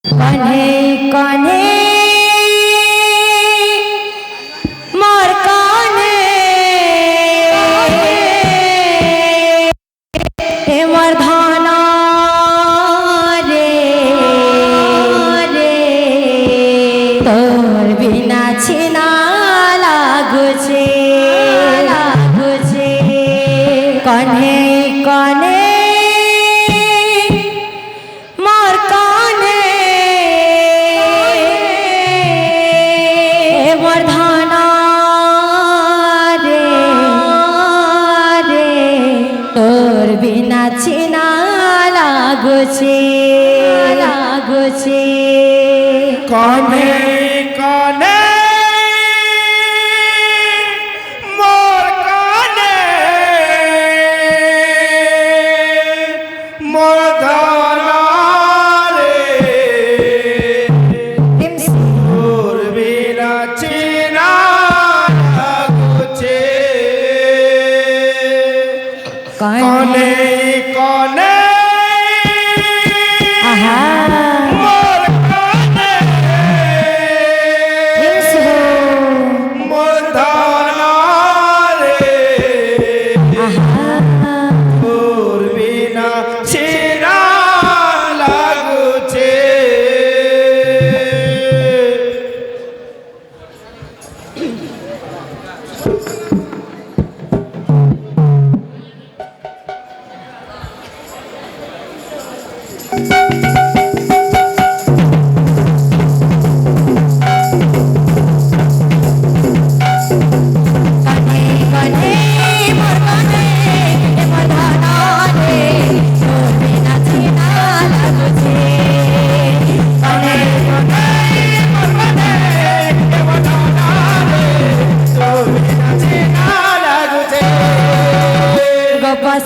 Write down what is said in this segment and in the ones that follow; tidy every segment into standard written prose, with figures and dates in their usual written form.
कन्हे कन्हे मोर कन्हे मोर धाना रे तोर बिना छिना लागुछे कन्हे कन्हे बिना छिना लागुछे कन्हे कन्हे मोर कन्हे मोर धाना रे तोर बिना छिना लागुछे कन्हे कन्हे मोर कन्हे मोर धाना रे तोर बिना छिना लागुछे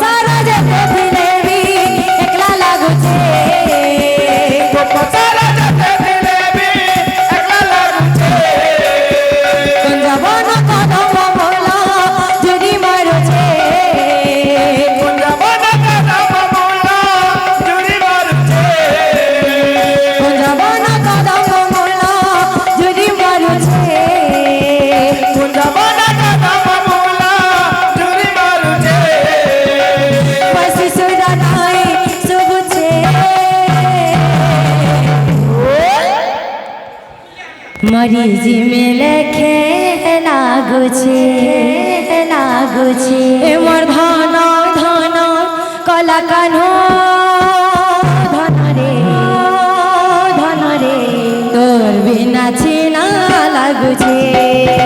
सारा जग दिलेवी एकला लागुछे सारा जग दिलेवी एकला लागुछे कुंजवन कदम मोला जुड़ी मारुछे कुंजवन कदम मोला जुड़ी मारुछे कुंजवन कदम मोला जुड़ी मारुछे कुंजवन कदम मोला जुड़ी मारुछे पसी सुरा नाई सुबुछे मरीजी में लेखे लागुछे मोर धाना धाना कला कान्हो धन रे तोर बिना छिना लागुछे।